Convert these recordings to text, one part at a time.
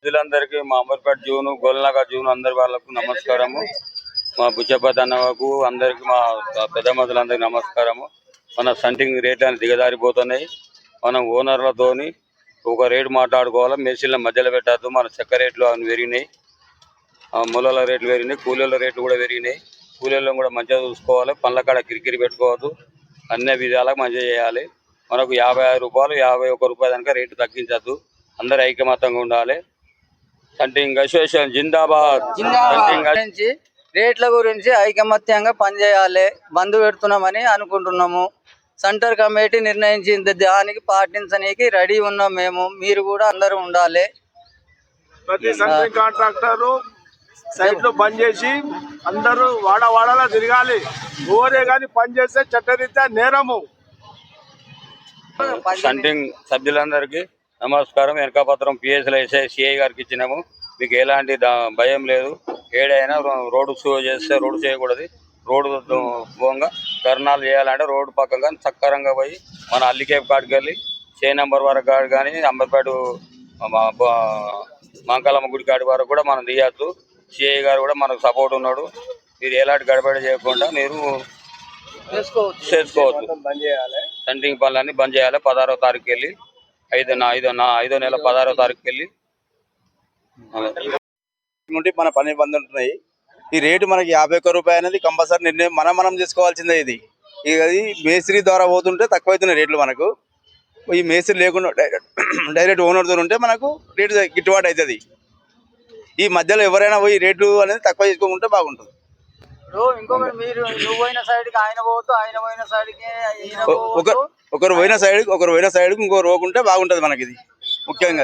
ప్రజలందరికీ మా Amarpet June గోల్నగర్ June అందరి వాళ్ళకు నమస్కారము. మా బుచ్చపతి అన్నకు అందరికి మా పెద్ద మందులందరికీ నమస్కారము. మన సంటింగ్ రేట్లు అని దిగజారిపోతున్నాయి. మనం ఓనర్లతోని ఒక రేటు మాట్లాడుకోవాలి. మేసీల మధ్యలో పెట్టద్దు. మన చెక్క రేట్లు అని పెరిగినాయి, మూలల రేట్లు పెరిగినాయి, కూలీల రేట్లు కూడా పెరిగినాయి. కూలీలను కూడా మంచిగా చూసుకోవాలి. పనుల కాడ కిరికిరి పెట్టుకోవద్దు. అన్ని విధాలుగా మంచిగా చేయాలి. మనకు 55 రూపాయలు 51 రూపాయలు కనుక రేటు తగ్గించద్దు. అందరు ఐకమత్యంగా ఉండాలి. సంటింగ్ అసోసియేషన్ జిందాబాద్. రేట్ల గురించి ఐకమత్యంగా పనిచేయాలి. బంద్ పెడుతున్నామని అనుకుంటున్నాము. సెంటర్ కమిటీ నిర్ణయించింది, దానికి పాటించడానికి రెడీ ఉన్నాం మేము. మీరు కూడా అందరూ ఉండాలి. ప్రతి సెంట్రింగ్ కాంట్రాక్టర్ సైట్ లో బంద్ చేసి అందరూ వాడవాడలా తిరగాలి. ఓరే గాని పని చేస్తే చట్టరీత్యా నేరము. సంటింగ్ సభ్యులందరికీ నమస్కారం. వెనకపత్రం పిఎస్లో సిఐ గారికి ఇచ్చినాము. మీకు ఎలాంటి భయం లేదు. ఏడైనా రోడ్డు షో చేస్తే రోడ్డు చేయకూడదు. రోడ్డు పోగా ధర్నాలు చేయాలంటే రోడ్డు పక్కగా సక్కరంగా పోయి మన అల్లికేప్ కాడికి వెళ్ళి C నెంబర్ వరకు కాడు కానీ అంబర్పేట మంకాలమ్మ గుడి కాడి వరకు కూడా మనం తీయద్దు. సిఐ గారు కూడా మనకు సపోర్ట్ ఉన్నాడు. మీరు ఎలాంటి గడబడి చేయకుండా మీరు చేసుకోవచ్చు. సెంట్రింగ్ పనులన్నీ బంద్ చేయాలి. 16వ తారీఖుకి వెళ్ళి 5వ నెల 16వ తారీఖుకి వెళ్ళి నుండి మన పని బంద్ ఉంటున్నాయి. ఈ రేటు మనకి 51 రూపాయలు అనేది కంపల్సరీ నిర్ణయం మనం చేసుకోవాల్సిందే. ఇది మేస్త్రి ద్వారా పోతుంటే తక్కువైతున్నాయి రేట్లు మనకు. ఈ మేస్త్రి లేకుండా డైరెక్ట్ ఓనర్తో ఉంటే మనకు రేటు గిట్టుబాటు అవుతుంది. ఈ మధ్యలో ఎవరైనా పోయి రేట్లు అనేది తక్కువ చేసుకోకుంటే బాగుంటుంది. ఒకరు పోయిన సైడ్కి ఇంకొకరు పోకుంటే బాగుంటుంది మనకి. ఇది ముఖ్యంగా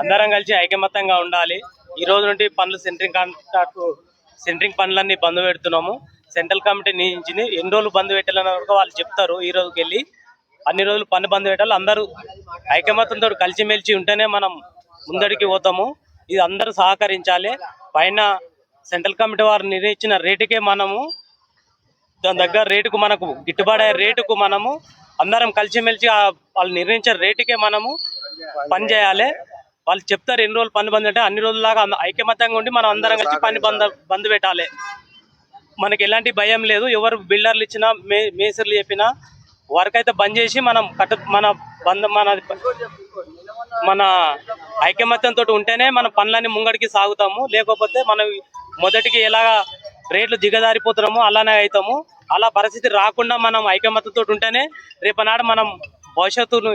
అందరం కలిసి ఐకమత్యంగా ఉండాలి. ఈ రోజు నుండి పనులు సెంట్రింగ్ పనులన్నీ బంద్ పెడుతున్నాము. సెంట్రల్ కమిటీ నియమించింది. ఎన్ని రోజులు బంద్ పెట్టాలని వాళ్ళు చెప్తారు. ఈ రోజుకి వెళ్ళి అన్ని రోజులు పని బంద్ పెట్టాలి. అందరూ ఐకమత్యంతో కలిసిమెలిసి ఉంటేనే మనం ముందడికి పోతాము. ఇది అందరూ సహకరించాలి. పైన సెంట్రల్ కమిటీ వారు నిర్ణయించిన రేటుకే మనము దాని దగ్గర రేటుకు మనకు గిట్టుబాటు రేటుకు మనము అందరం కలిసిమెలిసి వాళ్ళు నిర్ణయించిన రేటుకే మనము పని చేయాలి. వాళ్ళు చెప్తారు ఎన్ని రోజులు పని బంద్ అంటే అన్ని రోజుల్లాగా ఐకమత్యంగా ఉండి మనం అందరం కలిసి పని బంద్ పెట్టాలి. మనకి ఎలాంటి భయం లేదు. ఎవరు బిల్డర్లు ఇచ్చినా మేసర్లు చెప్పినా వారికైతే బంద్ చేసి మనం మన ఐకమత్యంతో ఉంటేనే మన పనులన్నీ ముంగడికి సాగుతాము. లేకపోతే మనం మొదటికి ఎలాగా రేట్లు దిగజారిపోతున్నామో అలానే అవుతాము. అలా పరిస్థితి రాకుండా మనం ఐకమత్యంతో ఉంటేనే రేపనాడు మనం భవిష్యత్తును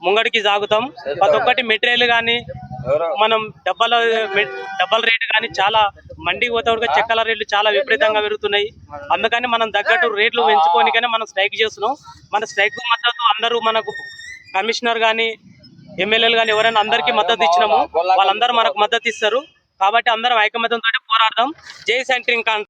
ముంగడికి సాగుతాం. ప్రతి ఒక్కటి మెటీరియల్ కానీ మనం డబ్బల రేటు కానీ చాలా మండికి పోతే చెక్కల రేట్లు చాలా విపరీతంగా పెరుగుతున్నాయి. అందుకని మనం తగ్గట్టు రేట్లు పెంచుకోనికనే మనం స్ట్రైక్ చేస్తున్నాం. మన స్ట్రైక్ మద్దతు అందరూ మనకు కమిషనర్ కానీ ఎమ్మెల్యేలు కానీ ఎవరైనా అందరికీ మద్దతు ఇచ్చినాము. వాళ్ళందరూ మనకు మద్దతు ఇస్తారు. కాబట్టి అందరం ఐకమత్యంతో పోరాడదాం. జై సెంట్రింగ్ కాంట్రాక్ట్.